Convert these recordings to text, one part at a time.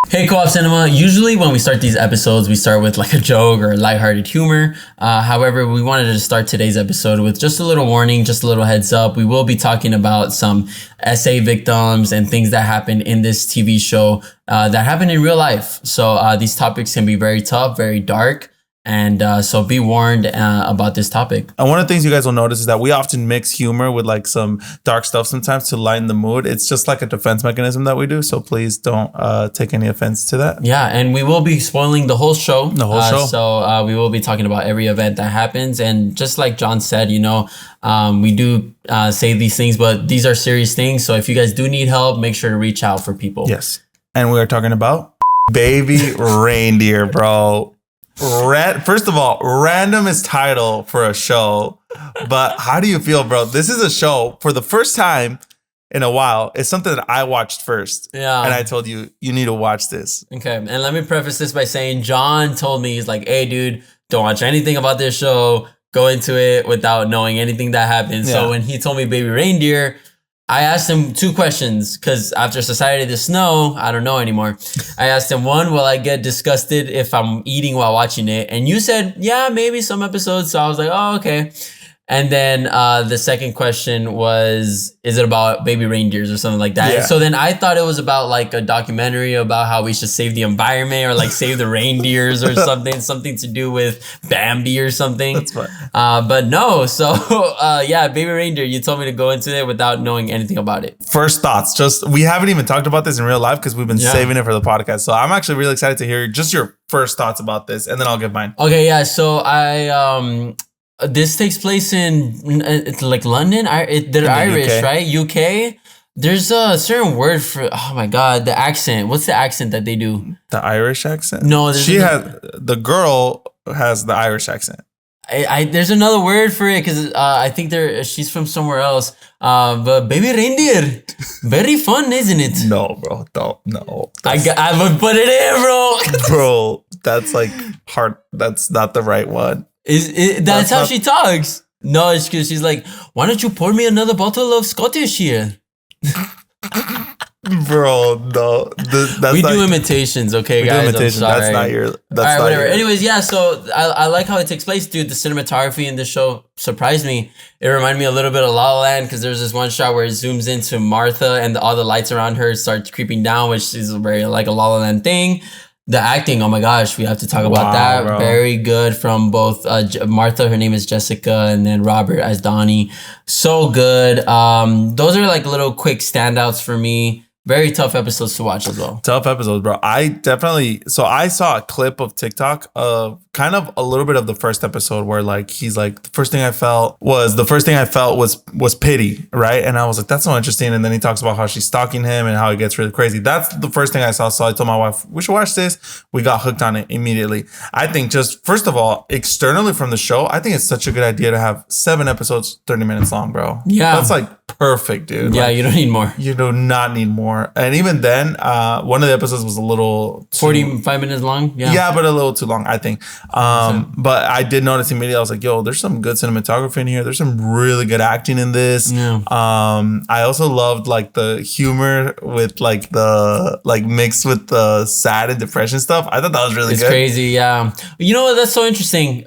Hey, Co-op Cinema. Usually when we start these episodes, we start with like a joke or lighthearted humor. However, we wanted to start today's episode with just a little warning, just a little heads up. We will be talking about some SA victims and things that happen in this TV show that happen in real life. So these topics can be very tough, very dark. And so be warned about this topic. And one of the things you guys will notice is that we often mix humor with like some dark stuff sometimes to lighten the mood. It's just like a defense mechanism that we do. So please don't take any offense to that. Yeah, and we will be spoiling the whole show. The whole show. So we will be talking about every event that happens. And just like John said, we do say these things, but these are serious things. So if you guys do need help, make sure to reach out for people. Yes. And we are talking about Baby Reindeer, bro. First of all, randomest title for a show, but how do you feel, bro? This is a show for the first time in a while. It's something that I watched first. Yeah. And I told you need to watch this. Okay. And let me preface this by saying John told me, he's like, hey, dude, don't watch anything about this show. Go into it without knowing anything that happens. Yeah. So when he told me Baby Reindeer, I asked him two questions because after Society of the Snow, I don't know anymore. I asked him, one, will I get disgusted if I'm eating while watching it? And you said, yeah, maybe some episodes. So I was like, oh, okay. And then the second question was, is it about baby reindeers or something like that? Yeah. And so then I thought it was about like a documentary about how we should save the environment or like save the reindeers or something to do with Bambi or something. That's fine. But no. So yeah, baby reindeer, you told me to go into it without knowing anything about it. First thoughts, we haven't even talked about this in real life because we've been saving it for the podcast. So I'm actually really excited to hear just your first thoughts about this, and then I'll give mine. Okay, yeah. So this takes place in it's like London. They're Irish, UK. Right? UK. There's a certain word for, oh my God, the accent. What's the accent that they do? The Irish accent? No, the girl has the Irish accent. There's another word for it because I think she's from somewhere else. But baby reindeer, very fun, isn't it? No, bro, no. I would put it in, bro. Bro, that's like hard. That's not the right one. That's how she talks. No, it's because she's like, why don't you pour me another bottle of Scottish here? Bro, no. We do imitations, okay, guys? I'm sorry. That's not your... That's all right, whatever. Anyways, yeah, so I like how it takes place, dude. The cinematography in this show surprised me. It reminded me a little bit of La La Land because there's this one shot where it zooms into Martha and all the lights around her start creeping down, which is very like a La La Land thing. The acting, oh my gosh, we have to talk about that. Bro. Very good from both Martha, her name is Jessica, and then Robert as Donnie. So good. Those are like little quick standouts for me. Very tough episodes to watch as well. Tough episodes, bro. I saw a clip of TikTok of kind of a little bit of the first episode where like he's like, the first thing I felt was pity, right? And I was like, that's so interesting. And then he talks about how she's stalking him and how it gets really crazy. That's the first thing I saw. So I told my wife, we should watch this. We got hooked on it immediately. I think just first of all, externally from the show, I think it's such a good idea to have 7 episodes, 30 minutes long, bro. Yeah. That's like perfect, dude. Yeah, like, you don't need more. You do not need more. And even then, one of the episodes was a little 45 minutes long. Yeah, but a little too long, I think. But I did notice immediately. I was like, yo, there's some good cinematography in here. There's some really good acting in this. Yeah. I also loved like the humor with like the mixed with the sad and depression stuff. I thought that was really good. It's crazy, yeah. You know what? That's so interesting.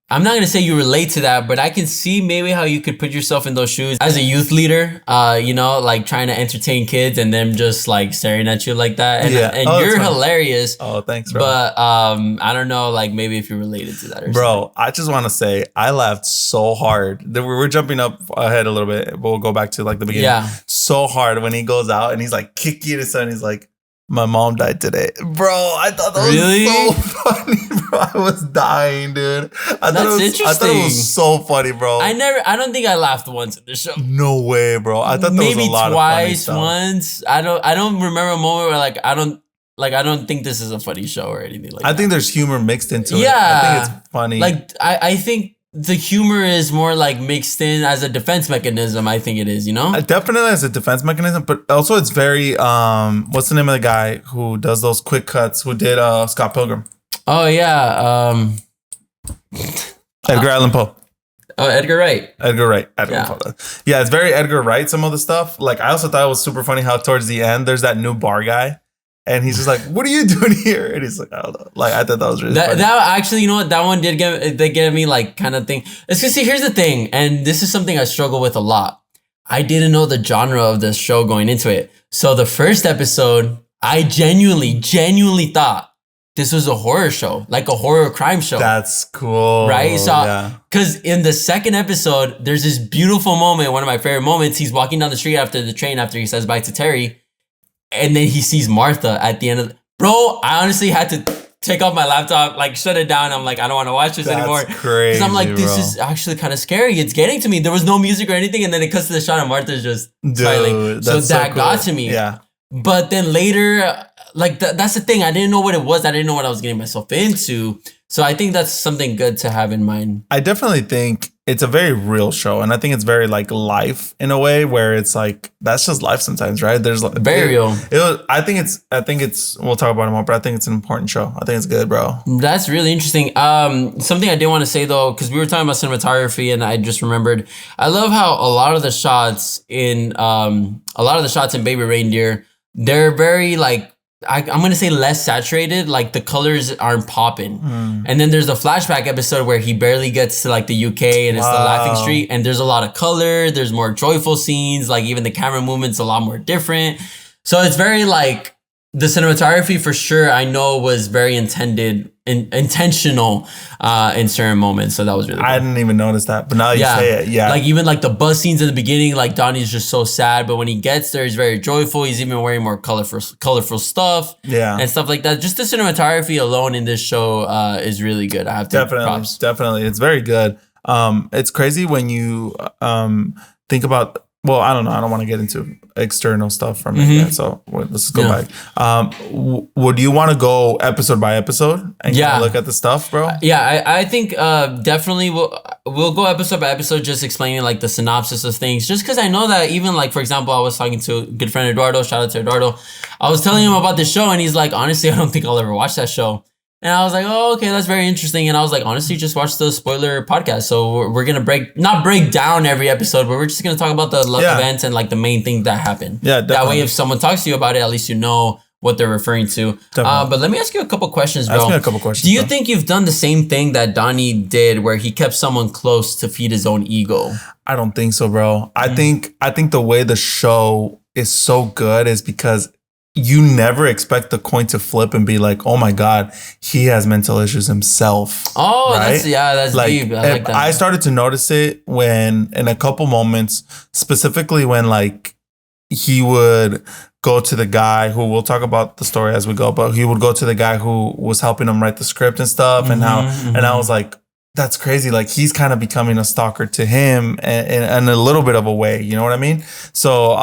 I'm not going to say you relate to that, but I can see maybe how you could put yourself in those shoes as a youth leader, like trying to entertain kids and them just like staring at you like that. And, and you're hilarious. Oh, thanks, bro. But I don't know, like maybe if you're related to that or bro, something. I just want to say I laughed so hard. We're jumping up ahead a little bit, but we'll go back to like the beginning. Yeah. So hard when he goes out and he's like kicking his son. He's like, my mom died today. Bro, I thought that was so funny, bro. I was dying, dude. I thought it was so funny, bro. I don't think I laughed once in the show. No way, bro. I thought there was a lot of funny stuff. Maybe twice, once. I don't remember a moment where I don't think this is a funny show or anything like that. I think there's humor mixed into it. Yeah. I think it's funny. Like, I think the humor is more like mixed in as a defense mechanism. I think it is, Definitely as a defense mechanism, but also it's very, what's the name of the guy who does those quick cuts, who did Scott Pilgrim? Oh, yeah. Edgar Allan Poe. Oh, Edgar Wright. Yeah, it's very Edgar Wright, some of the stuff. Like, I also thought it was super funny how towards the end, there's that new bar guy. And he's just like, "What are you doing here?" And he's like, "I don't know." Like, I thought that was really funny. That actually, you know what? That one did get me like kind of thing. It's because see, here's the thing, and this is something I struggle with a lot. I didn't know the genre of this show going into it. So the first episode, I genuinely thought this was a horror show, like a horror crime show. That's cool. Right? So, because in the second episode, there's this beautiful moment, one of my favorite moments. He's walking down the street after the train, after he says bye to Terry. And then he sees Martha at the end of bro, I honestly had to take off my laptop, like shut it down. I'm like, I don't want to watch this anymore. Crazy. Because I'm like, this is actually kind of scary. It's getting to me. There was no music or anything. And then it cuts to the shot and Martha's just smiling. So that cool. got to me. Yeah. But then later, like that's the thing. I didn't know what it was. I didn't know what I was getting myself into. So I think that's something good to have in mind. I definitely think it's a very real show. And I think it's very like life in a way where it's like, that's just life sometimes, right? There's like very real. I think it's, we'll talk about it more, but I think it's an important show. I think it's good, bro. That's really interesting. Something I did want to say though, because we were talking about cinematography and I just remembered, I love how a lot of the shots in Baby Reindeer, they're very like, I'm going to say less saturated, like the colors aren't popping. And then there's a flashback episode where he barely gets to like the UK and it's the Laughing Street and there's a lot of color. There's more joyful scenes. Like even the camera movement's a lot more different. So it's very like the cinematography for sure, I know was very intentional in certain moments. So that was really cool. I didn't even notice that, but now you say it. Yeah. Like even like the bus scenes in the beginning, like Donnie's just so sad, but when he gets there, he's very joyful. He's even wearing more colorful stuff. Yeah. And stuff like that. Just the cinematography alone in this show is really good. I have to props. Definitely. It's very good. It's crazy when you think about, well, I don't know. I don't want to get into external stuff from it yet. So let's go back. Would you want to go episode by episode and kind of look at the stuff, bro? Yeah, I think definitely we'll go episode by episode, just explaining like the synopsis of things. Just because I know that even like, for example, I was talking to a good friend Eduardo. Shout out to Eduardo. I was telling him about this show and he's like, honestly, I don't think I'll ever watch that show. And I was like, oh, okay, that's very interesting. And I was like, honestly, just watch the spoiler podcast. So we're going to not break down every episode, but we're just going to talk about the events and like the main thing that happened. Yeah, definitely. That way, if someone talks to you about it, at least you know what they're referring to. But let me ask you a couple questions, bro. Ask me a couple questions. Do you think you've done the same thing that Donnie did where he kept someone close to feed his own ego? I don't think so, bro. I think the way the show is so good is because you never expect the coin to flip and be like, oh my God, he has mental issues himself. Oh, right? that's like, deep. I like that. I started to notice it when, in a couple moments, specifically when like he would go to the guy who, we'll talk about the story as we go, but he would go to the guy who was helping him write the script and stuff. And and I was like, that's crazy. Like he's kind of becoming a stalker to him in a little bit of a way. You know what I mean? So,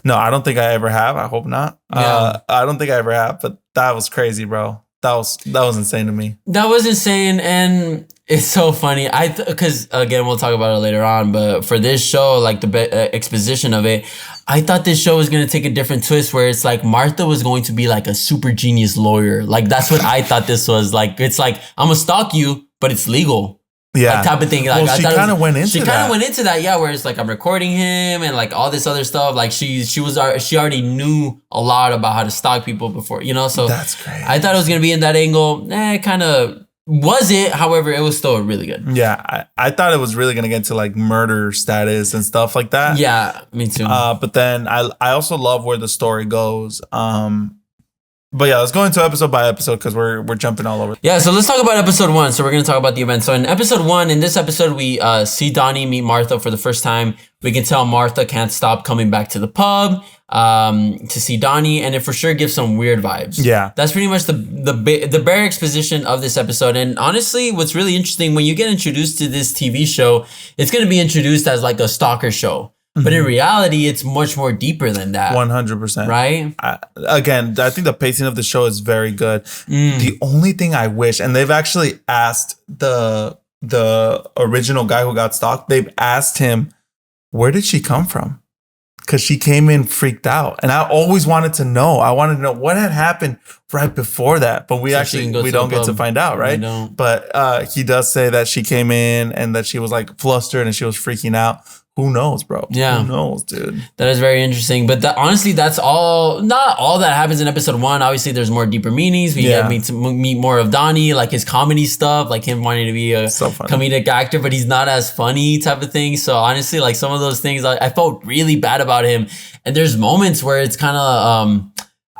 no, I don't think I ever have. I hope not. I don't think I ever have, but that was crazy, bro. That was insane to me. That was insane. And it's so funny. Because again, we'll talk about it later on, but for this show, like the exposition of it, I thought this show was going to take a different twist where it's like Martha was going to be like a super genius lawyer. Like that's what I thought this was. Like, it's like, I'm going to stalk you, but it's legal. Yeah. Like type of thing. Like, well, she kind of went into that. Yeah. Where it's like, I'm recording him and like all this other stuff. Like she already knew a lot about how to stalk people before, you know? So that's great. I thought it was going to be in that angle. Kind of was it. However, it was still really good. Yeah. I thought it was really going to get to like murder status and stuff like that. Yeah, me too. But then I also love where the story goes. But yeah, let's go into episode by episode because we're jumping all over. Yeah, so let's talk about episode 1. So we're going to talk about the event. So in episode 1, in this episode, we see Donnie meet Martha for the first time. We can tell Martha can't stop coming back to the pub to see Donnie, and it for sure gives some weird vibes. Yeah. That's pretty much the bare exposition of this episode. And honestly, what's really interesting, when you get introduced to this TV show, it's going to be introduced as like a stalker show. But in reality, it's much more deeper than that. 100%. Right? Again, I think the pacing of the show is very good. The only thing I wish, and they've actually asked the original guy who got stalked, they've asked him, where did she come from? Because she came in freaked out. And I always wanted to know. I wanted to know what had happened right before that. But we don't get to find out, right? But he does say that she came in and that she was like flustered and she was freaking out. who knows, bro? Yeah. Who knows, dude? That is very interesting. But honestly, that's not all that happens in episode 1. Obviously, there's more deeper meanings. We get to meet more of Donnie, like his comedy stuff, like him wanting to be a comedic actor, but he's not as funny type of thing. So honestly, like some of those things, I felt really bad about him. And there's moments where it's kind of,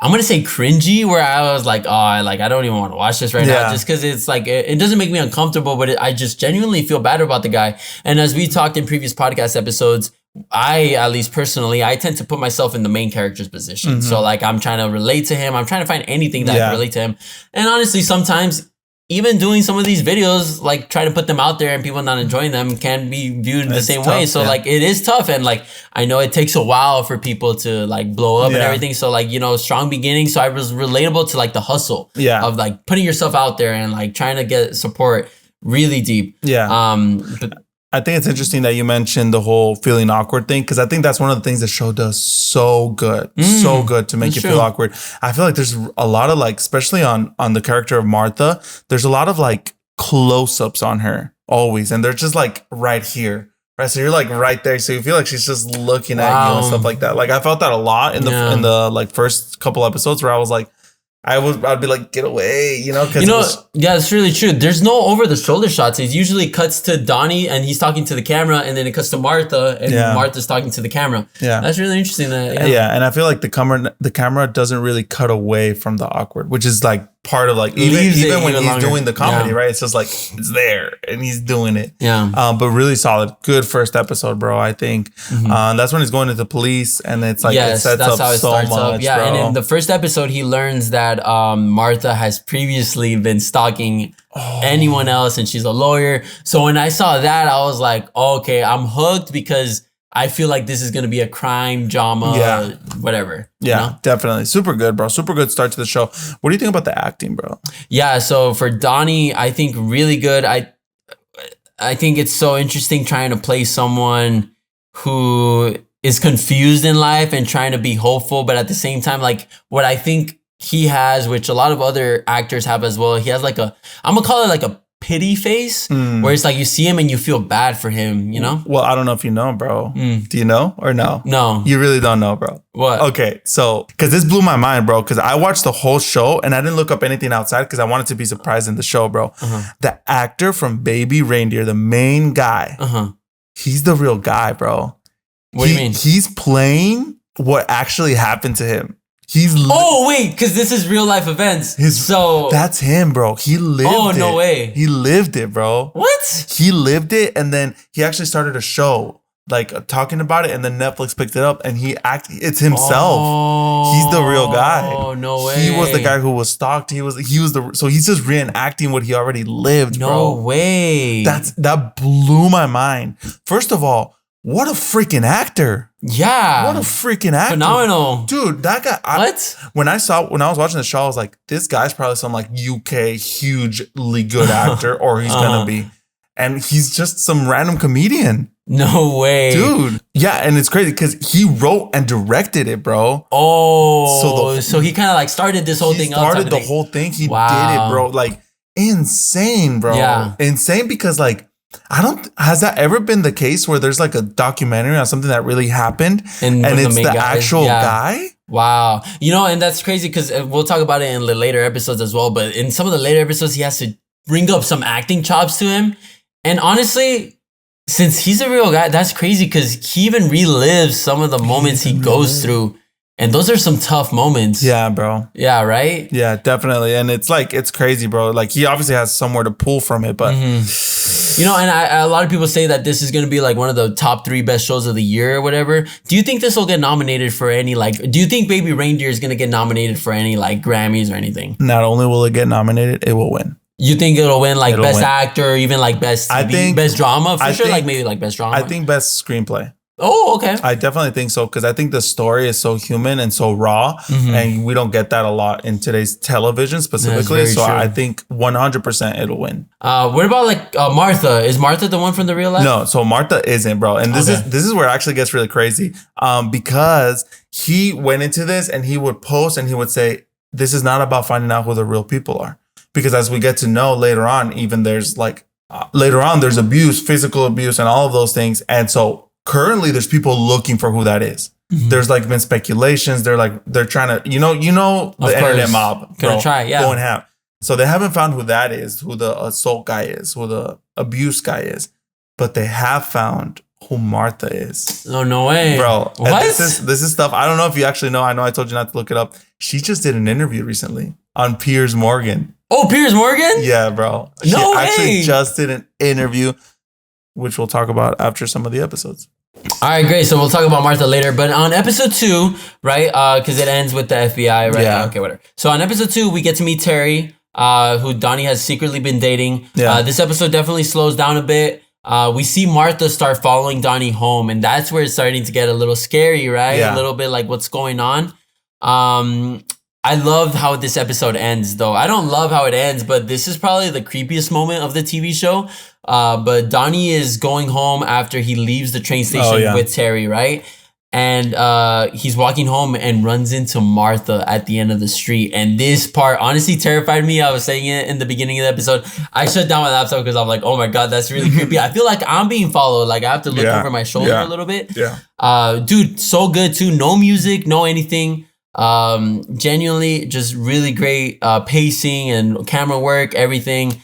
I'm gonna say cringy, where I was like, oh, I don't even want to watch this right now, just because it's like it doesn't make me uncomfortable, but I just genuinely feel bad about the guy. And as we talked in previous podcast episodes, I, at least personally, I tend to put myself in the main character's position. So like I'm trying to relate to him. I'm trying to find anything that I can relate to him. And honestly, sometimes even doing some of these videos, like trying to put them out there and people not enjoying them can be viewed the same way. So like it is tough. And like, I know it takes a while for people to like blow up and everything. So like, strong beginnings. So I was relatable to like the hustle of like putting yourself out there and like trying to get support really deep. But I think it's interesting that you mentioned the whole feeling awkward thing, because I think that's one of the things the show does so good to make you feel awkward. I feel like there's a lot of like, especially on the character of Martha, there's a lot of like close-ups on her always, and they're just like right here. Right, so you're like right there, so you feel like she's just looking at you and stuff like that. Like I felt that a lot in the like first couple episodes where I was like, I'd be like, get away, because it's really true. There's no over the shoulder shots. It usually cuts to Donnie and he's talking to the camera, and then it cuts to Martha and Martha's talking to the camera. Yeah, that's really interesting. And I feel like the camera doesn't really cut away from the awkward, which is like part of like even when he's doing the comedy, right? It's just like it's there and he's doing it. But really solid, good first episode, bro. I think that's when he's going to the police, and it's like it sets up so much. Bro. And in the first episode, he learns that Martha has previously been stalking anyone else, and she's a lawyer. So when I saw that, I was like, okay, I'm hooked, because I feel like this is going to be a crime drama, whatever. Yeah, definitely. Super good, bro. Super good start to the show. What do you think about the acting, bro? Yeah, so for Donnie, I think really good. I think it's so interesting trying to play someone who is confused in life and trying to be hopeful, but at the same time, like what I think he has, which a lot of other actors have as well, he has like I'm gonna call it like a pity face, where it's like you see him and you feel bad for him, Well, I don't know if you know, bro. Do you know or no? No. You really don't know, bro. What? Okay, so, because this blew my mind, bro, because I watched the whole show and I didn't look up anything outside because I wanted to be surprised in the show, bro. The actor from Baby Reindeer, the main guy, he's the real guy, bro. What do you mean? He's playing what actually happened to him. Wait, because this is real life events. That's him, bro. He lived it. Oh, no way. He lived it, bro. What? He lived it, and then he actually started a show, like talking about it, and then Netflix picked it up, and it's himself. He's the real guy. Oh, no way. He was the guy who was stalked. So he's just reenacting what he already lived, bro. No way. That blew my mind. First of all, what a freaking actor. Yeah. What a freaking actor. Phenomenal. Dude, that guy. What? When I was watching the show, I was like, this guy's probably some like UK hugely good actor, or he's going to be. And he's just some random comedian. No way. Dude. Yeah, and it's crazy because he wrote and directed it, bro. Oh. So he kind of like started this whole thing up. He started the whole thing. He did it, bro. Like, insane, bro. Yeah. Insane, because like, has that ever been the case where there's like a documentary on something that really happened and it's the actual guy? Wow. And that's crazy because we'll talk about it in the later episodes as well. But in some of the later episodes, he has to bring up some acting chops to him. And honestly, since he's a real guy, that's crazy because he even relives some of the moments he goes through. And those are some tough moments. Yeah, bro. Yeah, right? Yeah, definitely. And it's like, it's crazy, bro. Like, he obviously has somewhere to pull from it, but... And a lot of people say that this is going to be like one of the top 3 best shows of the year or whatever. Do you think this will get nominated for any, do you think Baby Reindeer is going to get nominated for any, Grammys or anything? Not only will it get nominated, it will win. You think it'll win, best actor, or even, best TV, best drama? Maybe, best drama. I think best screenplay. Oh, okay. I definitely think so, because I think the story is so human and so raw, and we don't get that a lot in today's television specifically. So true. I think 100% it'll win. What about Martha? Is Martha the one from the real life? No, so Martha isn't, bro. And this is where it actually gets really crazy, because he went into this and he would post and he would say, this is not about finding out who the real people are. Because as we get to know later on, even there's there's abuse, physical abuse, and all of those things. And so currently there's people looking for who that is. There's like been speculations. They're trying to, you know, the internet mob. Gonna try, yeah. Going ham. So they haven't found who that is, who the assault guy is, who the abuse guy is. But they have found who Martha is. Oh, no way. Bro. What? This is stuff. I don't know if you actually know. I know I told you not to look it up. She just did an interview recently on Piers Morgan. Oh, Piers Morgan? Yeah, bro. No She way. actually just did an interview, which we'll talk about after some of the episodes. All right, great. So we'll talk about Martha later. But on episode 2, right, because it ends with the FBI, right? Yeah. Okay, whatever. So on episode 2, we get to meet Terry, who Donnie has secretly been dating. Yeah. This episode definitely slows down a bit. We see Martha start following Donnie home, and that's where it's starting to get a little scary, right? Yeah. A little bit like what's going on. I loved how this episode ends, though. I don't love how it ends, but this is probably the creepiest moment of the TV show. But Donnie is going home after he leaves the train station with Terry, right? And he's walking home and runs into Martha at the end of the street. And this part honestly terrified me. I was saying it in the beginning of the episode. I shut down my laptop because I'm like, oh my God, that's really creepy. I feel like I'm being followed. Like I have to look over my shoulder a little bit. Yeah. Dude, so good too. No music, no anything. Genuinely just really great pacing and camera work, everything.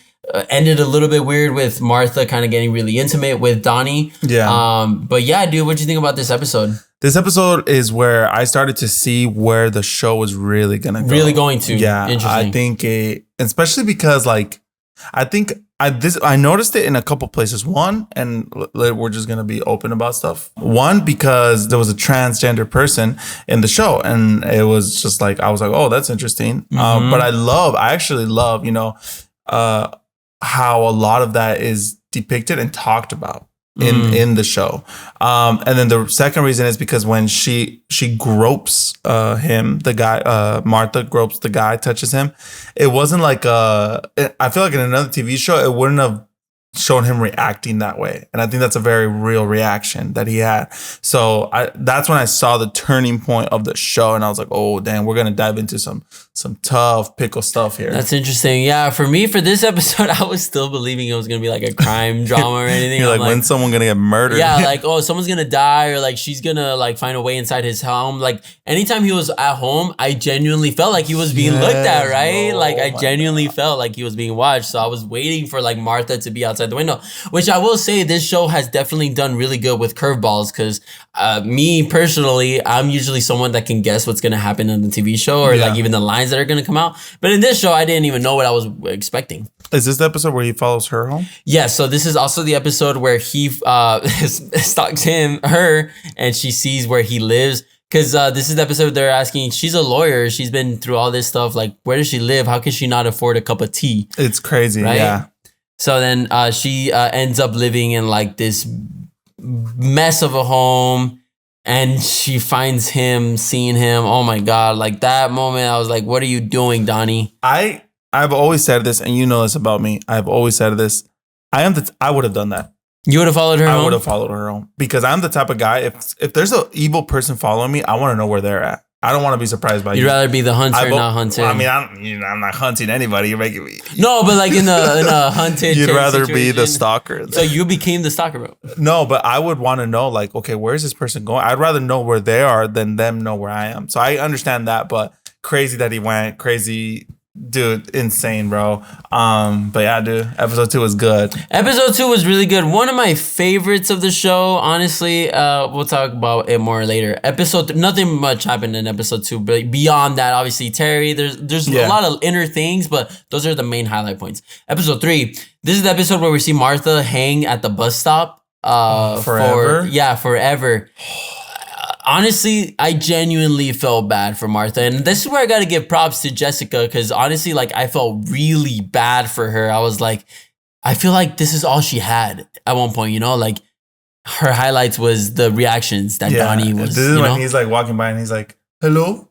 Ended a little bit weird with Martha kind of getting really intimate with Donnie. Yeah. But yeah, dude, what do you think about this episode? This episode is where I started to see where the show was really gonna go. Really going to. Yeah. Interesting. I think especially because like I noticed it in a couple places. One, and we're just gonna be open about stuff. One, because there was a transgender person in the show, and it was just like I was like, oh, that's interesting. But I actually love, how a lot of that is depicted and talked about in the show. And then the second reason is because when she gropes him, the guy, Martha gropes the guy, touches him, it wasn't like I feel like in another TV show it wouldn't have shown him reacting that way, and I think that's a very real reaction that he had. So that's when I saw the turning point of the show, and I was like, oh damn, we're gonna dive into some tough pickle stuff here. That's interesting. Yeah, for me, for this episode, I was still believing it was gonna be like a crime drama or anything. You're like, when's someone gonna get murdered? Yeah, like, oh, someone's gonna die, or like she's gonna like find a way inside his home. Like anytime he was at home, I genuinely felt like he was being looked at, right? Bro, like I genuinely felt like he was being watched. So I was waiting for like Martha to be outside the window, which I will say this show has definitely done really good with curveballs, because me personally, I'm usually someone that can guess what's gonna happen in the TV show, or like even the lines that are gonna come out. But in this show, I didn't even know what I was expecting. Is this the episode where he follows her home? Yeah, so this is also the episode where he stalks her, and she sees where he lives. Because this is the episode they're asking, she's a lawyer, she's been through all this stuff, like where does she live? How can she not afford a cup of tea? It's crazy, right? Yeah. So then she ends up living in like this mess of a home, and she finds him, seeing him. Oh my God, like that moment, I was like, what are you doing, Donnie? I've always said this, and you know this about me. I've always said this. I would have done that. You would have followed her home? I would have followed her home, because I'm the type of guy, if there's an evil person following me, I want to know where they're at. I don't want to be surprised by you. You'd rather be the hunter, not hunted. I mean, I'm not hunting anybody. You're making me. No, but like in a hunted. You'd rather situation. be the stalker. So you became the stalker, bro. No, but I would want to know, like, okay, where's this person going? I'd rather know where they are than them know where I am. So I understand that, but crazy that he went. Crazy. Dude, insane, bro. But yeah, dude, episode 2 was good. Episode 2 was really good. One of my favorites of the show, honestly. We'll talk about it more later. Nothing much happened in episode 2, but beyond that, obviously, Terry, there's a lot of inner things, but those are the main highlight points. Episode 3, this is the episode where we see Martha hang at the bus stop. Forever? Forever. Honestly, I genuinely felt bad for Martha. And this is where I got to give props to Jessica, because honestly, like, I felt really bad for her. I was like, I feel like this is all she had at one point, like her highlights was the reactions that Donnie was. This is when he's like walking by and he's like, hello,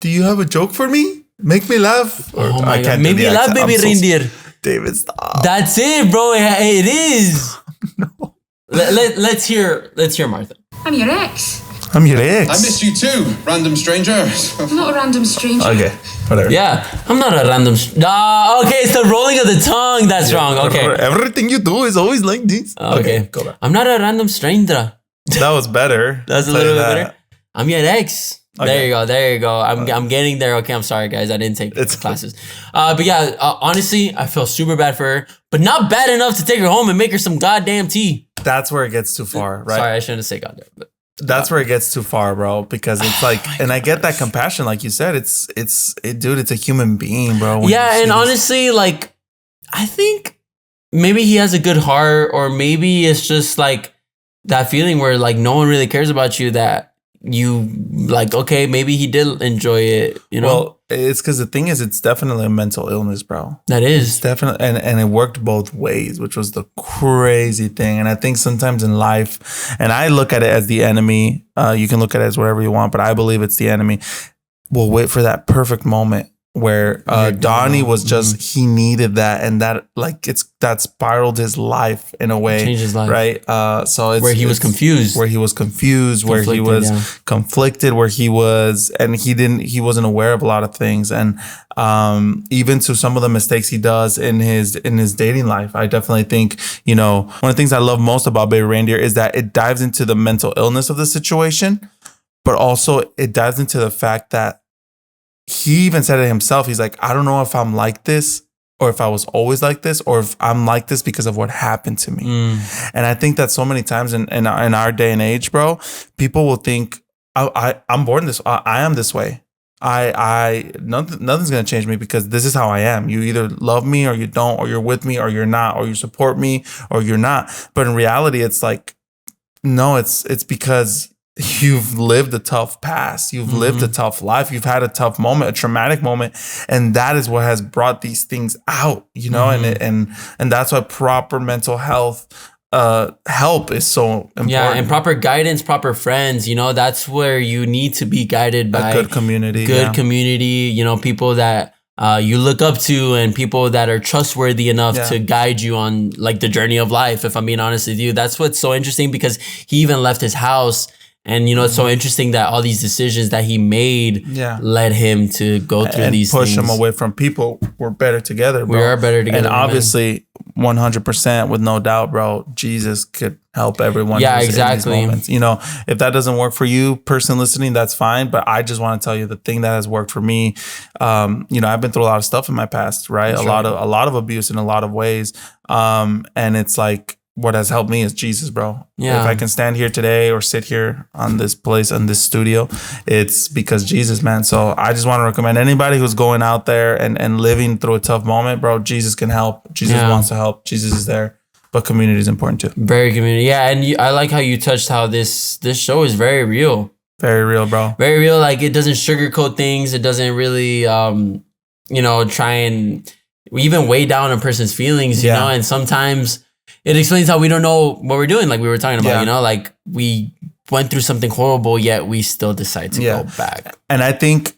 do you have a joke for me? Make me laugh. Or, oh my I God. can't Make me laugh, baby reindeer. David, stop. That's it, bro. It is. No. Let's hear Martha. I'm your ex. I'm your ex. I miss you too, random stranger. I'm not a random stranger. Okay, whatever. Yeah, I'm not a random. Okay, it's the rolling of the tongue that's wrong. Okay. Everything you do is always like this. Okay, go back. I'm not a random stranger. That was better. That's a I'll tell little you bit that. better. I'm your ex. Okay. There you go. I'm getting there. Okay, I'm sorry, guys. I didn't take It's classes. But yeah, honestly, I feel super bad for her, but not bad enough to take her home and make her some goddamn tea. That's where it gets too far, right? Sorry, I shouldn't say goddamn. But That's where it gets too far, bro. Because it's like, and I get that compassion, like you said. Dude, it's a human being, bro. when you yeah, see and this. honestly, like, I think maybe he has a good heart, or maybe it's just like that feeling where like no one really cares about you, that you like, okay, maybe he did enjoy it, you know? Well, it's because the thing is, it's definitely a mental illness, bro. That is. Definitely, and it worked both ways, which was the crazy thing. And I think sometimes in life, and I look at it as the enemy. You can look at it as whatever you want, but I believe it's the enemy. We'll wait for that perfect moment where Donnie was just he needed that, and that that spiraled his life in a way, Changed his life. right? So it's Where he was confused. where he was conflicted, where he was, and he wasn't aware of a lot of things, and even to some of the mistakes he does in his dating life. I definitely think, one of the things I love most about Baby Reindeer is that it dives into the mental illness of the situation, but also it dives into the fact that he even said it himself. He's like, I don't know if I'm like this, or if I was always like this, or if I'm like this because of what happened to me. And I think that so many times in our day and age, bro, people will think, I'm born this. I am this way. Nothing's gonna change me because this is how I am. You either love me or you don't, or you're with me or you're not, or you support me or you're not. But in reality, it's like, no, it's because you've lived a tough past. You've lived a tough life. You've had a tough moment, a traumatic moment. And that is what has brought these things out, and that's why proper mental health help is so important. Yeah, and proper guidance, proper friends, that's where you need to be guided by a good community. Community, people that you look up to, and people that are trustworthy enough to guide you on like the journey of life. If I'm being honest with you, that's what's so interesting, because he even left his house. And it's so interesting that all these decisions that he made led him to go through and these push things. him away from people. We're better together, bro. We are better together. And obviously, 100% with no doubt, bro, Jesus could help everyone. Yeah, in exactly. these moments. If that doesn't work for you, person listening, that's fine. But I just want to tell you the thing that has worked for me. I've been through a lot of stuff in my past, right? That's a lot of abuse in a lot of ways. And it's like, what has helped me is Jesus, bro. Yeah. If I can stand here today or sit here on this place, on this studio, it's because Jesus, man. So I just want to recommend anybody who's going out there and living through a tough moment, bro, Jesus can help. Jesus wants to help. Jesus is there. But community is important too. Very community. Yeah. And I like how you touched how this show is very real. Very real, bro. Very real. Like, it doesn't sugarcoat things. It doesn't really, try and even weigh down a person's feelings, you know? And sometimes it explains how we don't know what we're doing, like we were talking about, like we went through something horrible, yet we still decide to go back. And I think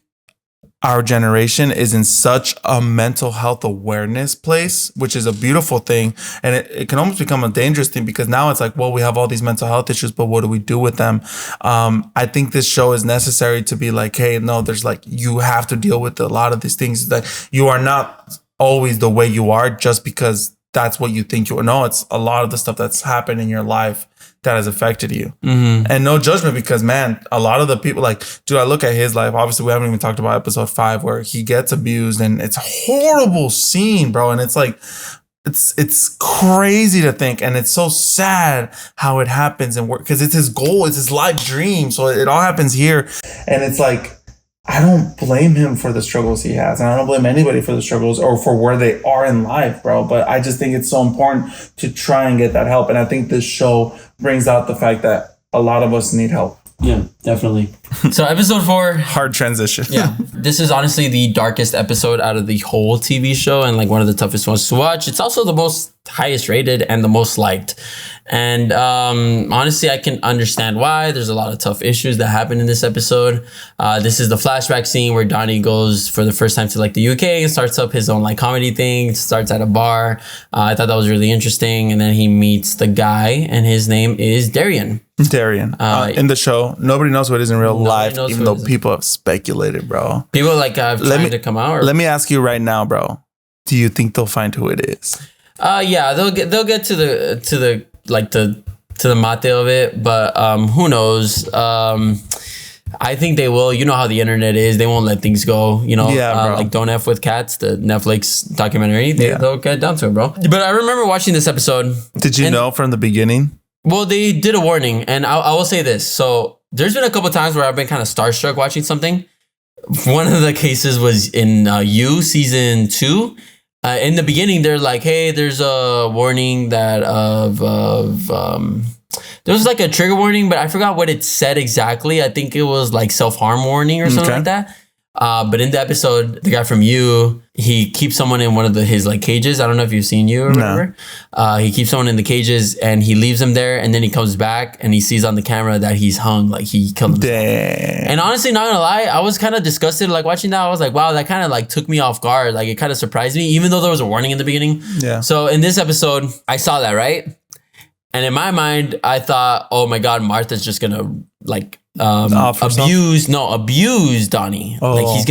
our generation is in such a mental health awareness place, which is a beautiful thing. And it can almost become a dangerous thing, because now it's like, well, we have all these mental health issues, but what do we do with them? I think this show is necessary to be like, hey, no, there's like, you have to deal with a lot of these things. That you are not always the way you are just because that's what you think you are. No, it's a lot of the stuff that's happened in your life that has affected you. And no judgment, because man, a lot of the people, like, dude, I look at his life. Obviously, we haven't even talked about episode 5 where he gets abused, and it's a horrible scene, bro. And it's like, it's crazy to think, and it's so sad how it happens, and because it's his goal, it's his life dream. So it all happens here, and it's like, I don't blame him for the struggles he has. And I don't blame anybody for the struggles or for where they are in life, bro. But I just think it's so important to try and get that help. And I think this show brings out the fact that a lot of us need help. Yeah, definitely. So episode 4. Hard transition. Yeah. This is honestly the darkest episode out of the whole TV show, and like one of the toughest ones to watch. It's also the most highest rated and the most liked. And honestly, I can understand why. There's a lot of tough issues that happen in this episode. This is the flashback scene where Donnie goes for the first time to like the UK and starts up his own like comedy thing. Starts at a bar. I thought that was really interesting. And then he meets the guy, and his name is Darian. In the show, nobody knows what it is in real life, even though people have speculated, bro. People like have tried to come out. Let me ask you right now, bro. Do you think they'll find who it is? Yeah, they'll get to to the mate of it, but who knows? I think they will. You know how the internet is. They won't let things go. You know, bro. like Don't F with Cats, the Netflix documentary. They'll get down to it, bro. But I remember watching this episode. Did you know from the beginning? Well, they did a warning, and I will say this. So there's been a couple times where I've been kind of starstruck watching something. One of the cases was in You season 2. In the beginning, they're like, "Hey, there's a warning that there was like a trigger warning, but I forgot what it said exactly. I think it was like self-harm warning or something like that. But in the episode, the guy from You, he keeps someone in one of his like cages. I don't know if you've seen You or whatever. He keeps someone in the cages and he leaves them there, and then he comes back and he sees on the camera that he's hung, like he killed himself. Damn. And honestly, not gonna lie, I was kind of disgusted like watching that. I was like, wow, that kind of like took me off guard. Like it kind of surprised me, even though there was a warning in the beginning. Yeah. So in this episode, I saw that, right? And in my mind, I thought, oh my God, Martha's just gonna like abuse Donnie. Oh. Like she's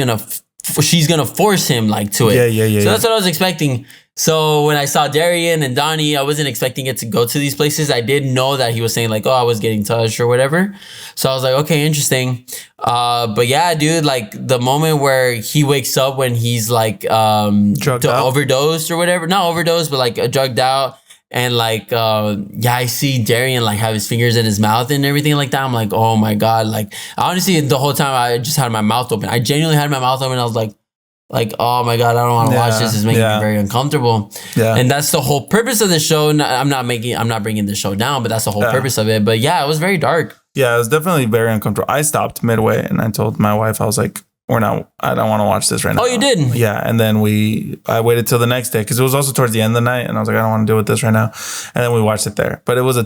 gonna force him like to it. Yeah. So that's what I was expecting. So when I saw Darian and Donnie, I wasn't expecting it to go to these places. I did know that he was saying like, oh, I was getting touched or whatever. So I was like, okay, interesting. But yeah, dude, like the moment where he wakes up when he's like overdosed or whatever, not overdosed, but like drugged out. And like, I see Darian like have his fingers in his mouth and everything like that. I'm like, oh my God. Like honestly, the whole time I just had my mouth open. I genuinely had my mouth open. I was like, oh my God, I don't want to watch this. It's making me very uncomfortable. Yeah. And that's the whole purpose of the show. I'm not bringing the show down, but that's the whole purpose of it. But yeah, it was very dark. Yeah, it was definitely very uncomfortable. I stopped midway and I told my wife, I was like, I don't want to watch this right now. Oh, you did? Yeah. And then I waited till the next day because it was also towards the end of the night. And I was like, I don't want to deal with this right now. And then we watched it there. But it was I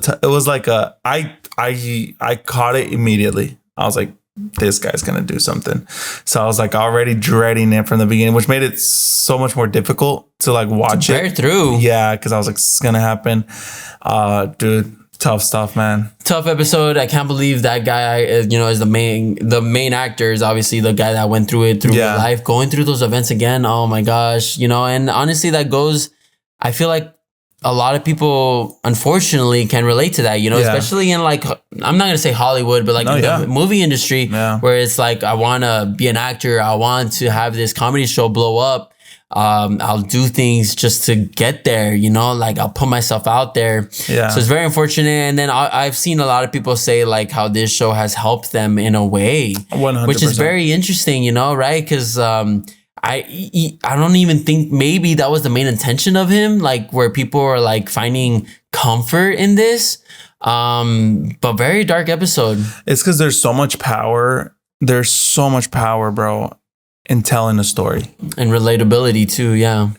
caught it immediately. I was like, this guy's going to do something. So I was like already dreading it from the beginning, which made it so much more difficult to like watch bear it through. Yeah. Cause I was like, this is going to happen. Dude. Tough stuff, man. Tough episode. I can't believe that guy, is the main actor is obviously the guy that went through it through real life, going through those events again. Oh my gosh, and honestly, I feel like a lot of people, unfortunately, can relate to that, especially in like, I'm not gonna say Hollywood, but like the movie industry, where it's like, I want to be an actor, I want to have this comedy show blow up. I'll do things just to get there, like I'll put myself out there. Yeah. So it's very unfortunate. And then I've seen a lot of people say like how this show has helped them in a way, 100%. Which is very interesting, right? Because I don't even think maybe that was the main intention of him, like where people are like finding comfort in this. But very dark episode. It's because there's so much power. There's so much power, bro, in telling a story. And relatability too, yeah.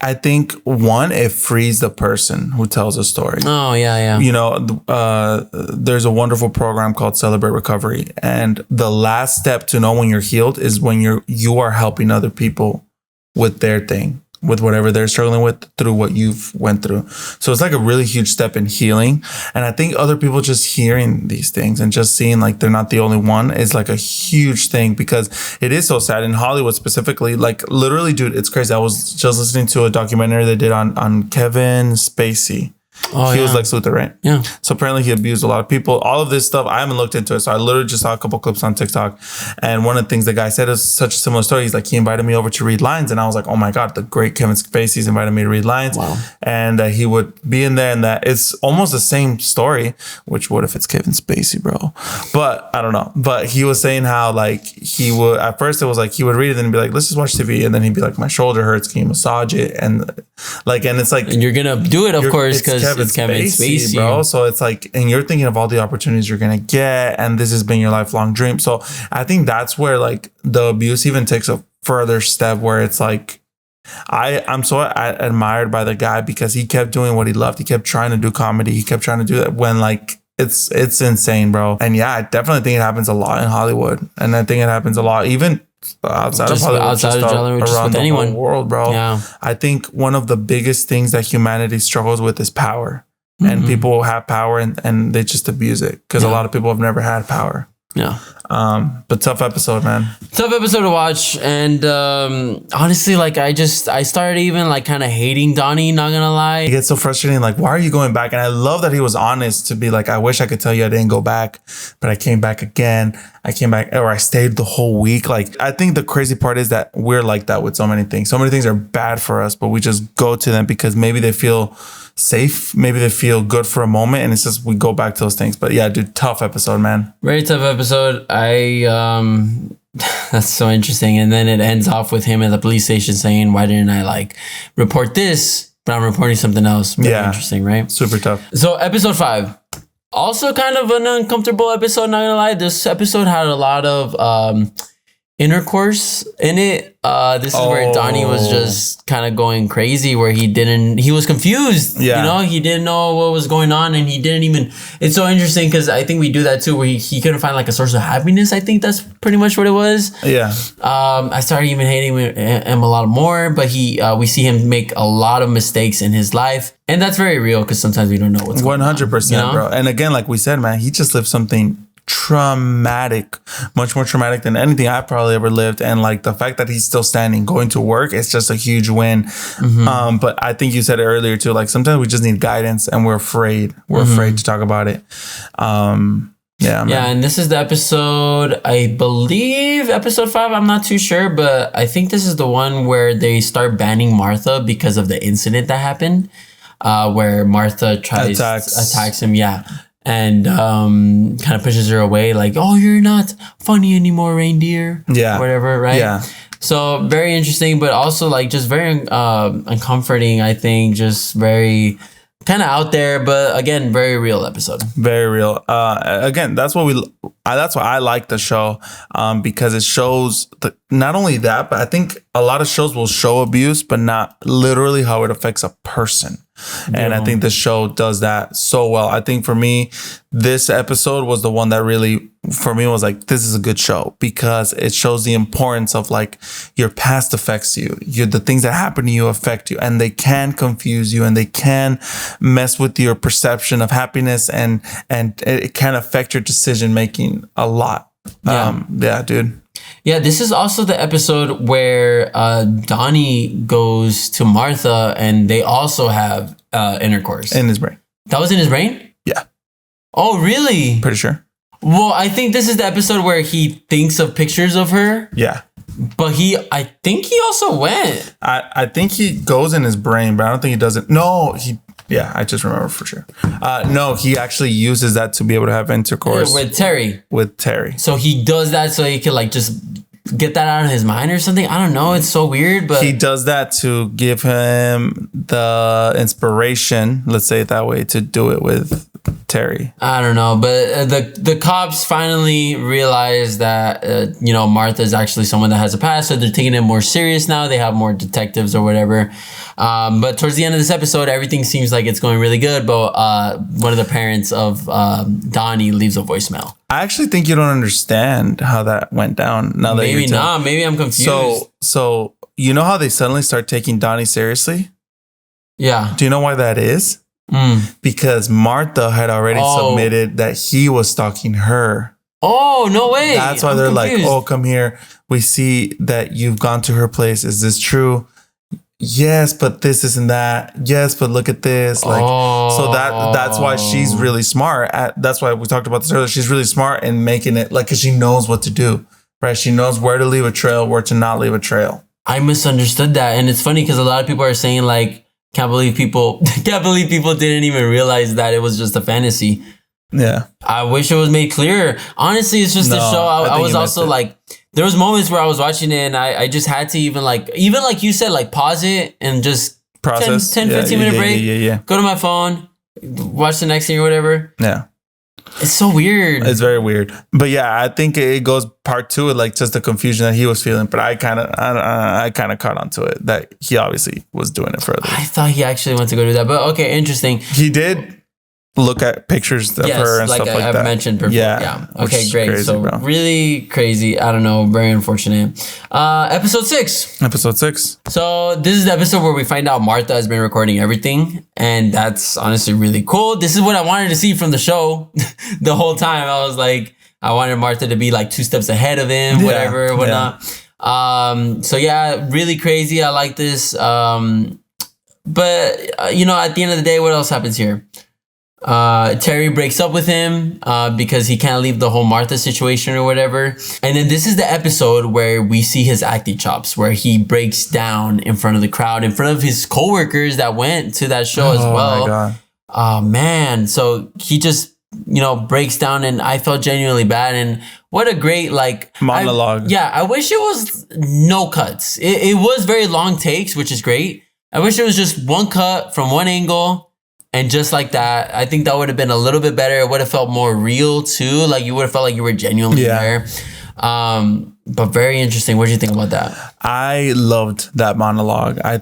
I think one, it frees the person who tells a story. Oh, yeah. There's a wonderful program called Celebrate Recovery. And the last step to know when you're healed is when you are helping other people with their thing, with whatever they're struggling with through what you've went through. So it's like a really huge step in healing. And I think other people just hearing these things and just seeing like they're not the only one is like a huge thing, because it is so sad in Hollywood specifically. Like literally, dude, it's crazy. I was just listening to a documentary they did on Kevin Spacey. Oh, he was Lex Luthor, right? Yeah. So apparently he abused a lot of people. All of this stuff, I haven't looked into it. So I literally just saw a couple clips on TikTok. And one of the things the guy said is such a similar story. He's like, he invited me over to read lines. And I was like, oh my God, the great Kevin Spacey's invited me to read lines. Wow. And he would be in there, and that it's almost the same story, which what if it's Kevin Spacey, bro? But I don't know. But he was saying how like he would, at first it was like he would read it and be like, let's just watch TV. And then he'd be like, my shoulder hurts. Can you massage it? And it's like, and you're going to do it, of course, because it's Kevin Spacey, bro. So it's like, and you're thinking of all the opportunities you're gonna get, and this has been your lifelong dream. So I think that's where like the abuse even takes a further step, where it's like, I'm so admired by the guy because he kept doing what he loved. He kept trying to do comedy. He kept trying to do that when like it's insane, bro. And yeah, I definitely think it happens a lot in Hollywood, and I think it happens a lot even outside of Hollywood, around the whole world, bro. Yeah. I think one of the biggest things that humanity struggles with is power. And people have power and they just abuse it because a lot of people have never had power. Yeah. But tough episode, man. Tough episode to watch, and honestly, like I started even like kind of hating Donnie. Not gonna lie, It gets so frustrating. Like, why are you going back? And I love that he was honest to be like, I wish I could tell you I didn't go back, but I came back again. I came back, or I stayed the whole week. Like, I think the crazy part is that we're like that with so many things. So many things are bad for us, but we just go to them because maybe they feel safe, maybe they feel good for a moment, and it's just we go back to those things. But yeah, dude, tough episode, man. very tough episode. That's so interesting. And then it ends off with him at the police station saying, "Why didn't I like report this? But I'm reporting something else." Very interesting, right? Super tough. So episode 5, also kind of an uncomfortable episode. Not gonna lie, this episode had a lot of intercourse in it. This is where Donnie was just kind of going crazy, where he was confused. Yeah. You know, he didn't know what was going on, and he didn't even. It's so interesting because I think we do that too, where he couldn't find like a source of happiness. I think that's pretty much what it was. Yeah. I started even hating him a lot more, but we see him make a lot of mistakes in his life, and that's very real because sometimes we don't know what's going on. 100%, you know? bro. And again, like we said, man, he just lived something traumatic, much more traumatic than anything I've probably ever lived. And like the fact that he's still standing, going to work, it's just a huge win. But I think you said it earlier too, like sometimes we just need guidance and we're afraid. We're afraid to talk about it. Yeah, man. Yeah, and this is the episode, I believe, episode 5. I'm not too sure, but I think this is the one where they start banning Martha because of the incident that happened, where Martha attacks him. Yeah. And kind of pushes her away, like, "Oh, you're not funny anymore, Reindeer." Yeah. Whatever, right? Yeah. So very interesting, but also like just very uncomforting, I think. Just very kind of out there, but again, very real episode. Very real. Again, that's why I like the show, because it shows not only that, but I think a lot of shows will show abuse, but not literally how it affects a person. And I think the show does that so well. I think for me, this episode was the one that really, for me, was like, this is a good show because it shows the importance of like your past affects you. The things that happen to you affect you, and they can confuse you, and they can mess with your perception of happiness, and it can affect your decision making a lot. Yeah, dude. Yeah, this is also the episode where Donnie goes to Martha and they also have intercourse. In his brain. That was in his brain? Yeah. Oh, really? Pretty sure. Well, I think this is the episode where he thinks of pictures of her. Yeah. But I think he also went. I think he goes in his brain, but I don't think he does it. No, yeah, I just remember for sure. No, he actually uses that to be able to have intercourse With Terry. with Terry. So he does that so he can like just get that out of his mind or something. I don't know. It's so weird, but He does that to give him the inspiration, let's say it that way, to do it with Terry. I don't know. But the cops finally realize that Martha is actually someone that has a past, so they're taking it more serious now. They have more detectives or whatever. But towards the end of this episode, everything seems like it's going really good. But one of the parents of Donnie leaves a voicemail. I actually think you don't understand how that went down. Now that Maybe not. Maybe I'm confused. So you know how they suddenly start taking Donnie seriously? Yeah. Do you know why that is? Because Martha had already submitted that he was stalking her. Oh, no way. That's why they're confused. Like, "Oh, come here. We see that you've gone to her place. Is this true? Yes, but this isn't that. Yes, but look at this." Like, so that's why she's really smart. That's why we talked about this earlier. She's really smart in making it like, because she knows what to do, right? She knows where to leave a trail, where to not leave a trail. I misunderstood that, and it's funny because a lot of people are saying like, can't believe people didn't even realize that it was just a fantasy. Yeah. I wish it was made clearer. Honestly, it's just a show. I was also like, there was moments where I was watching it and I just had to even like you said, like pause it and just process 10, 15 minute break. Yeah. Go to my phone, watch the next thing or whatever. Yeah. It's so weird. It's very weird. But yeah, I think it goes part to it, like just the confusion that he was feeling. But I kind of caught onto it that he obviously was doing it further. I thought he actually went to go do that. But okay, interesting. He did look at pictures of her and stuff like that. I've mentioned before. Yeah. Okay, great. Crazy, so bro. really crazy. I don't know. Very unfortunate. Episode 6. Episode 6. So this is the episode where we find out Martha has been recording everything. And that's honestly really cool. This is what I wanted to see from the show the whole time. I was like, I wanted Martha to be like 2 steps ahead of him, Yeah, whatever, whatnot. So yeah, really crazy. I like this. But you know, at the end of the day, what else happens here? Terry breaks up with him because he can't leave the whole Martha situation or whatever. And then this is the episode where we see his acting chops, where he breaks down in front of the crowd, in front of his coworkers that went to that show as well. Oh my God. Oh man. So he just, you know, breaks down, and I felt genuinely bad. And what a great like monologue. I wish it was no cuts. It was very long takes, which is great. I wish it was just one cut from one angle. And just like that, I think that would have been a little bit better. It would have felt more real too. Like you would have felt like you were genuinely there. But very interesting. What do you think about that? I loved that monologue. I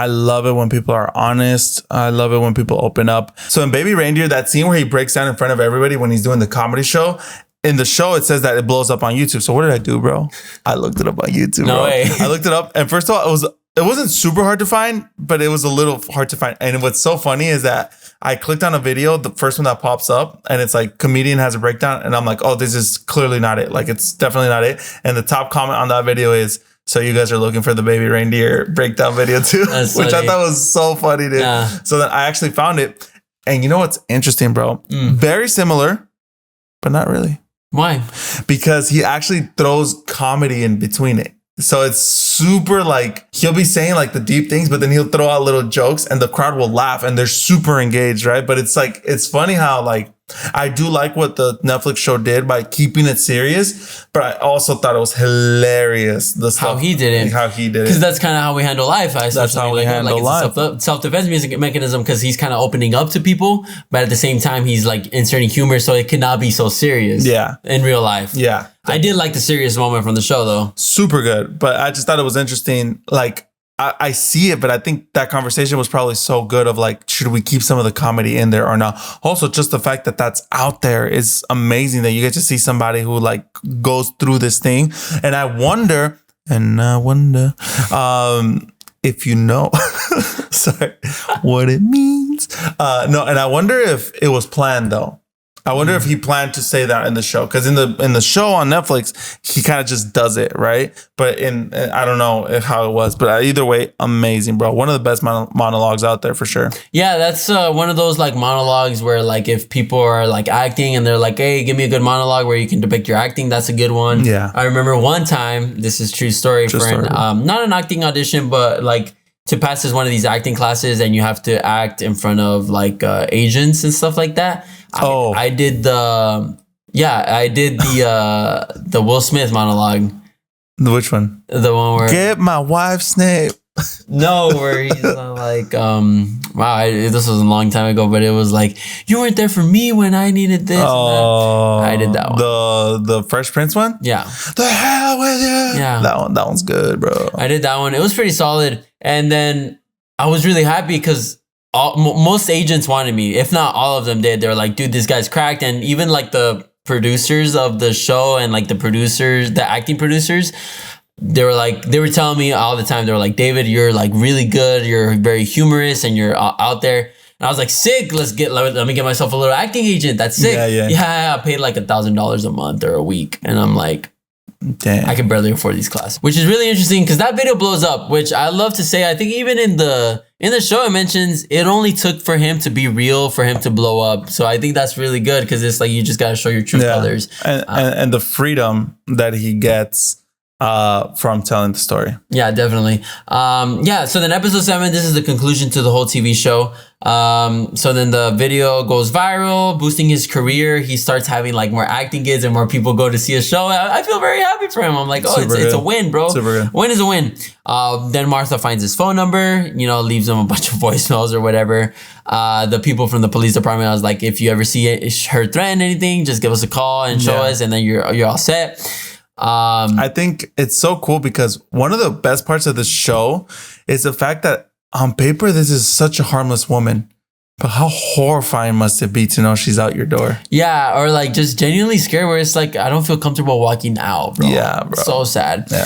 love it when people are honest. I love it when people open up. So in Baby Reindeer, that scene where he breaks down in front of everybody when he's doing the comedy show, in the show, it says that it blows up on YouTube. So what did I do, bro? I looked it up on YouTube. No way. I looked it up. And first of all, it wasn't super hard to find, but it was a little hard to find. And what's so funny is that I clicked on a video, the first one that pops up, and it's like comedian has a breakdown. And I'm like, oh, this is clearly not it. Like, it's definitely not it. And the top comment on that video is, so you guys are looking for the Baby Reindeer breakdown video too, which I thought was so funny, dude. Yeah. So then I actually found it. And you know what's interesting, bro? Very similar, but not really. Why? Because he actually throws comedy in between it. So it's super like, he'll be saying like the deep things, but then he'll throw out little jokes and the crowd will laugh and they're super engaged, right? But it's like, it's funny how like, I do like what the Netflix show did by keeping it serious, but I also thought it was hilarious. The stuff, how he did it. Because that's kind of how we handle life. That's how we handle life. It's a self-defense mechanism because he's kind of opening up to people, but at the same time, he's like inserting humor so it cannot be so serious. Yeah. In real life. Yeah. I did like the serious moment from the show though. Super good. But I just thought it was interesting. Like, I see it, but I think that conversation was probably so good of like, should we keep some of the comedy in there or not? Also, just the fact that that's out there is amazing that you get to see somebody who like goes through this thing. And I wonder if you know, sorry, what it means. No, and I wonder if it was planned though. I wonder if he planned to say that in the show, because in the show on Netflix, he kind of just does it, right? But I don't know how it was, but either way, amazing, bro. One of the best monologues out there for sure. Yeah, that's one of those like monologues where like if people are like acting and they're like, hey, give me a good monologue where you can depict your acting, that's a good one. Yeah. I remember one time, this is true story, not an acting audition, but like to pass as one of these acting classes and you have to act in front of like agents and stuff like that. I did the Will Smith monologue. Which one? The one where get my wife's name. No, where he's like, wow, this was a long time ago, but it was like, you weren't there for me when I needed this. Oh, I did that one. The Fresh Prince one? Yeah. The hell with you. Yeah. That one's good, bro. I did that one. It was pretty solid. And then I was really happy because most agents wanted me, if not all of them did. They were like, dude, this guy's cracked. And even like the producers of the show and like the acting producers, they were telling me all the time, they were like, David, you're like really good. You're very humorous and you're out there. And I was like, sick. Let me get myself a little acting agent. That's sick. Yeah. I paid like $1,000 a month or a week. And I'm like, damn, I can barely afford these classes, which is really interesting because that video blows up, which I love to say. I think even in the show, it mentions it only took for him to be real for him to blow up. So I think that's really good because it's like you just got to show your true colors. And the freedom that he gets from telling the story. Yeah, definitely. So then episode 7, this is the conclusion to the whole TV show. So then the video goes viral, boosting his career. He starts having like more acting gigs and more people go to see his show. I feel very happy for him. I'm like, it's a win, bro. Super good. Win is a win. Then Martha finds his phone number, leaves him a bunch of voicemails or whatever. The people from the police department, I was like, if you ever see her threaten anything, just give us a call and show us, and then you're all set. I think it's so cool because one of the best parts of the show is the fact that on paper, this is such a harmless woman, but how horrifying must it be to know she's out your door? Yeah. Or like just genuinely scared where it's like, I don't feel comfortable walking out, bro. Yeah, bro. So sad. Yeah.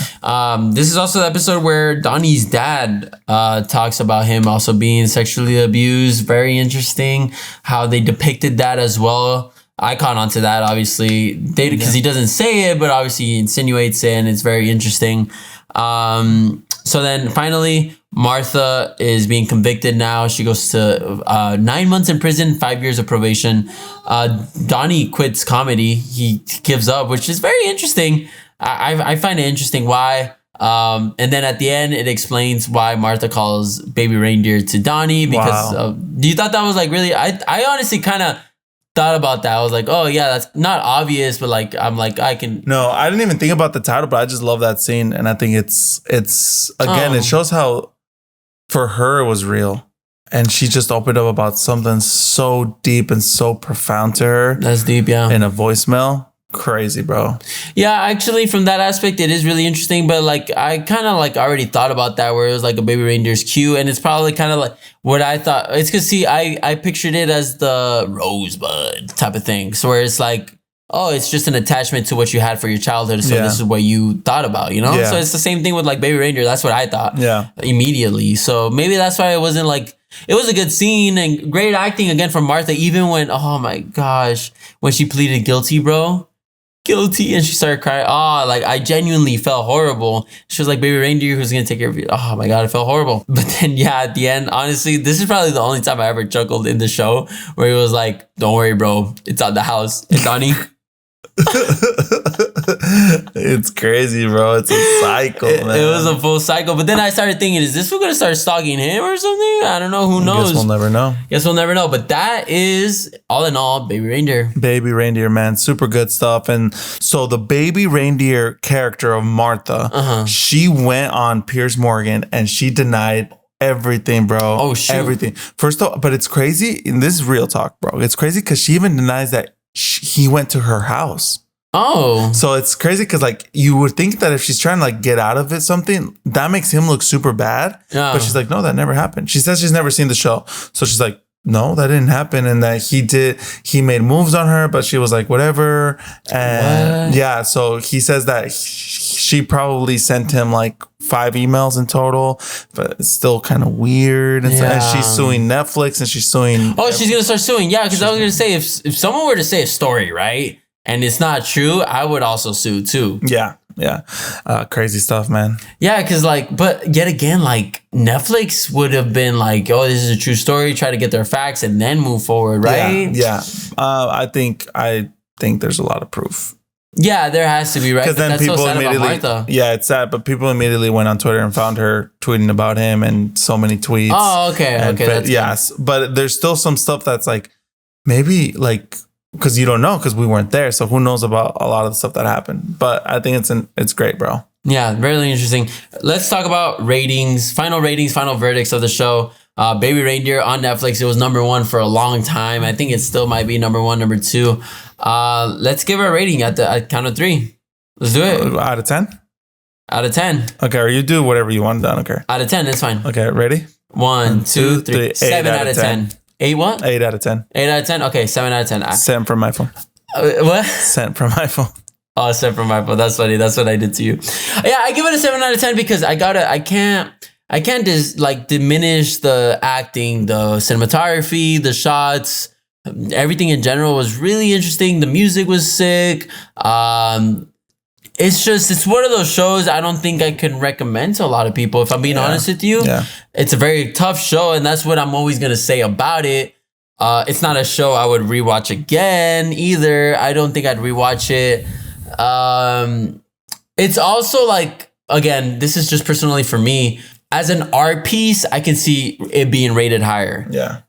This is also the episode where Donnie's dad talks about him also being sexually abused. Very interesting how they depicted that as well. I caught onto that, obviously, because he doesn't say it, but obviously he insinuates it, and it's very interesting. So then finally, Martha is being convicted now. She goes to 9 months in prison, 5 years of probation. Donnie quits comedy. He gives up, which is very interesting. I find it interesting why. And then at the end, it explains why Martha calls baby reindeer to Donnie because you thought that was like really, I honestly kind of thought about that. I was like, oh yeah, that's not obvious, but like, I'm like, I can. No, I didn't even think about the title, but I just love that scene. And I think it's again, it shows how for her it was real. And she just opened up about something so deep and so profound to her. That's deep, yeah. In a voicemail. Crazy, bro. Yeah, actually, from that aspect, it is really interesting. But like, I kind of like already thought about that, where it was like a baby reindeer's cue, and it's probably kind of like what I thought. It's because see, I pictured it as the rosebud type of thing, so where it's like, oh, it's just an attachment to what you had for your childhood, so this is what you thought about, you know. So it's the same thing with like baby reindeer. That's what I thought. Immediately. So maybe that's why it wasn't like. It was a good scene and great acting again from Martha. Even when, oh my gosh, when she pleaded guilty, bro. Guilty, and she started crying. Oh, like I genuinely felt horrible. She was like, baby reindeer, who's gonna take care of you? Oh my god, it felt horrible. But then yeah, at the end, honestly, this is probably the only time I ever chuckled in the show where he was like, don't worry, bro, it's at the house. And Donnie. It's crazy, bro. It's a cycle, man. It was a full cycle. But then I started thinking, is this who gonna start stalking him or something? I don't know. Who knows? Guess we'll never know. But that is all in all, baby reindeer. Baby reindeer, man. Super good stuff. And so the baby reindeer character of Martha, she went on Piers Morgan and she denied everything, bro. Oh, shoot. Everything. First of all, but it's crazy. And this is real talk, bro. It's crazy because she even denies that he went to her house. Oh. So it's crazy because like you would think that if she's trying to like get out of it something, that makes him look super bad. Yeah. But she's like, no, that never happened. She says she's never seen the show. So she's like, no, that didn't happen. And that he made moves on her, but she was like, whatever. And yeah, so he says that she probably sent him like 5 emails in total, but it's still kind of weird. And, and she's suing Netflix and she's suing. Oh, she's going to start suing. Yeah, because I was going to say, if someone were to say a story, right? And it's not true, I would also sue too. Yeah. Crazy stuff, man. Yeah, because like, but yet again, like Netflix would have been like, oh, this is a true story, try to get their facts and then move forward, right? Yeah. I think there's a lot of proof. Yeah, there has to be, right? Because then that's people so sad immediately, about Martha. Yeah, it's sad, but people immediately went on Twitter and found her tweeting about him and so many tweets. Oh, okay. Yes, but there's still some stuff that's like, maybe like, because you don't know, because we weren't there. So who knows about a lot of the stuff that happened. But I think it's great, bro. Yeah, really interesting. Let's talk about ratings, final verdicts of the show. Baby Reindeer on Netflix. It was #1 for a long time. I think it still might be #1, #2. Let's give it a rating at the count of 3. Let's do it. Out of 10? Out of 10. Okay, or you do whatever you want done. Okay. Out of 10, it's fine. Okay, ready? 1, 2, 3. 7 out of 10. 8 what? 8 out of 10. 8 out of 10? Okay, 7 out of 10. Sent from my phone. What? Sent from my phone. Oh, sent from my phone. That's funny. That's what I did to you. Yeah, I give it a 7 out of 10 because I can't just like diminish the acting, the cinematography, the shots, everything in general was really interesting. The music was sick. It's one of those shows I don't think I can recommend to a lot of people. If I'm being honest with you, it's a very tough show. And that's what I'm always going to say about it. It's not a show I would rewatch again either. I don't think I'd rewatch it. It's also like, again, this is just personally for me. As an art piece, I can see it being rated higher. Yeah.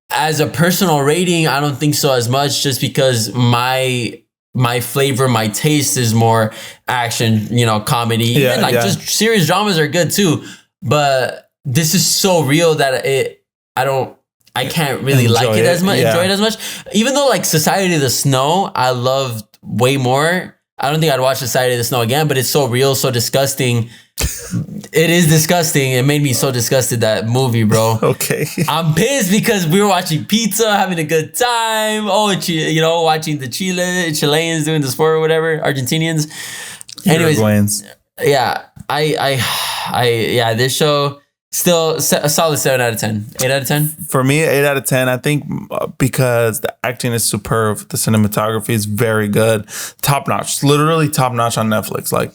As a personal rating, I don't think so as much, just because my flavor, my taste is more action, comedy. Even just serious dramas are good too. But this is so real that I can't really enjoy like it as much, enjoy it as much. Even though like Society of the Snow, I loved way more. I don't think I'd watch Society of the Snow again, but it's so real, so disgusting. It is disgusting. It made me so disgusted, that movie, bro. Okay. I'm pissed because we were watching pizza, having a good time. Oh, watching the Chileans doing the sport or whatever, Argentinians. Anyways, Uruguayans. Yeah, this show, Still a solid 7 out of 10. 8 out of 10. For me, 8 out of 10. I think because the acting is superb, the cinematography is very good, top notch, literally top notch on Netflix. Like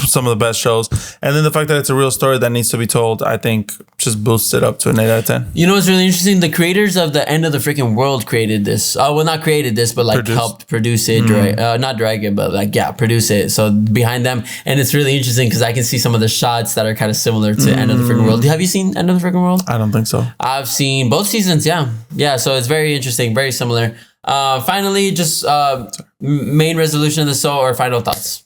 some of the best shows, and then the fact that it's a real story that needs to be told, I think, just boosts it up to an 8 out of 10. You know what's really interesting? The creators of the End of the Freaking World created this. Well, not created this, but like helped produce it. Not direct it, but like produce it. So behind them, and it's really interesting because I can see some of the shots that are kind of similar to End of the Freaking World. Have you seen End of the Freaking World? I don't think so. I've seen both seasons. Yeah. So it's very interesting, very similar. Finally, just main resolution of the show or final thoughts.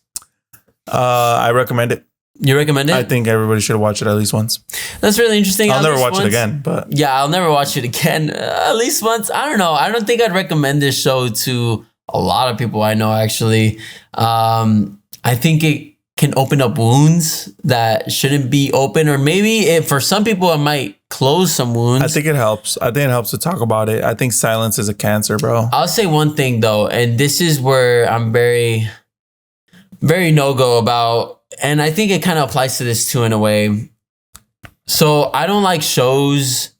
I recommend it. You recommend it? I think everybody should watch it at least once. That's really interesting. I'll never watch it again, but yeah, I'll never watch it again. At least once. I don't know. I don't think I'd recommend this show to a lot of people I know. Actually, I think it can open up wounds that shouldn't be open, or maybe for some people it might close some wounds. I think it helps. I think it helps to talk about it. I think silence is a cancer, bro. I'll say one thing though, and this is where I'm very no-go about, and I think it kind of applies to this too in a way. So I don't like shows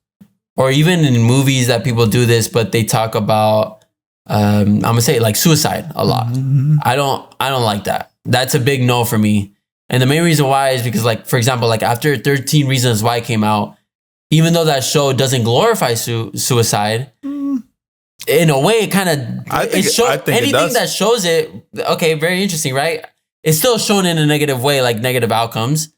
or even in movies that people do this, but they talk about, I'm gonna say like suicide a lot. I don't like that. That's a big no for me. And the main reason why is because, like, for example, like after 13 Reasons Why came out, even though that show doesn't glorify suicide, in a way, it kind of anything that shows it. Okay, very interesting, right? It's still shown in a negative way, like negative outcomes.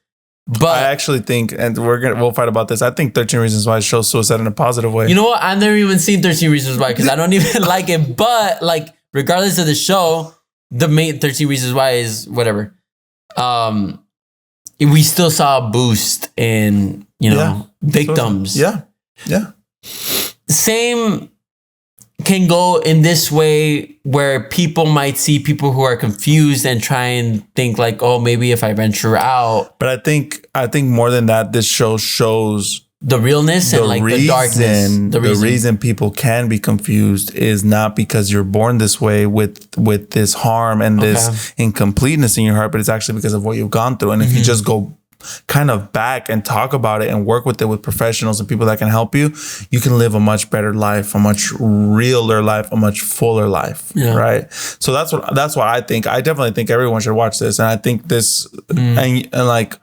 But I actually think, and we'll fight about this. I think 13 Reasons Why shows suicide in a positive way. You know what? I've never even seen 13 Reasons Why because I don't even like it. But like, regardless of the show, the main 13 Reasons Why is whatever. We still saw a boost in victims. Yeah. Same can go in this way where people might see people who are confused and try and think like, oh, maybe if I venture out. But I think more than that, this show shows the realness and like the darkness. The reason people can be confused is not because you're born this way with this harm and this incompleteness in your heart, but it's actually because of what you've gone through. And if you just go kind of back and talk about it and work with it with professionals and people that can help you, you can live a much better life, a much realer life, a much fuller life. Yeah. Right. So that's what I think. I definitely think everyone should watch this. And I think this and like,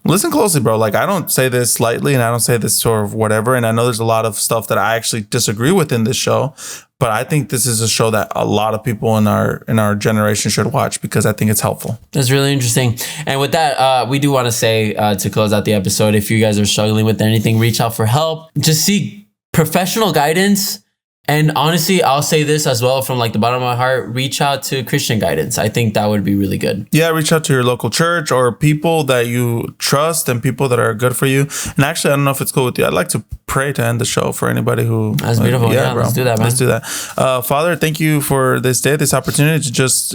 listen closely, bro. Like, I don't say this lightly and I don't say this sort of whatever. And I know there's a lot of stuff that I actually disagree with in this show, but I think this is a show that a lot of people in our generation should watch because I think it's helpful. That's really interesting. And with that, we do want to say to close out the episode, if you guys are struggling with anything, reach out for help. Just seek professional guidance. And honestly, I'll say this as well from like the bottom of my heart, reach out to Christian guidance. I think that would be really good. Yeah, reach out to your local church or people that you trust and people that are good for you. And actually, I don't know if it's cool with you. I'd like to pray to end the show for anybody who... That's beautiful. Yeah, bro. Let's do that, man. Let's do that. Father, thank you for this day, this opportunity to just,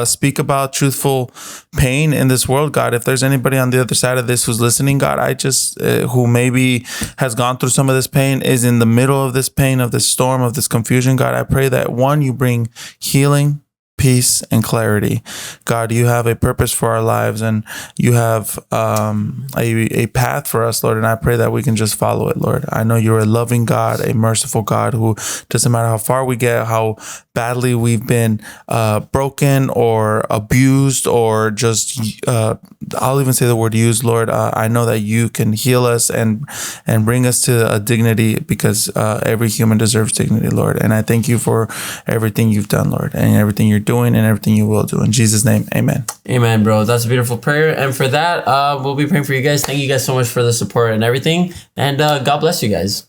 speak about truthful pain in this world, God. If there's anybody on the other side of this who's listening, God, I just, who maybe has gone through some of this pain, is in the middle of this pain, of this storm, of this confusion, God, I pray that one, you bring healing, peace, and clarity. God, you have a purpose for our lives and you have a path for us, Lord, and I pray that we can just follow it, Lord. I know you're a loving God, a merciful God who doesn't matter how far we get, how badly we've been broken or abused or just, I'll even say the word used, Lord. I know that you can heal us and bring us to a dignity because every human deserves dignity, Lord. And I thank you for everything you've done, Lord, and everything you're doing and everything you will do. In Jesus' name, amen. Amen, bro. That's a beautiful prayer. And for that, we'll be praying for you guys. Thank you guys so much for the support and everything. And God bless you guys.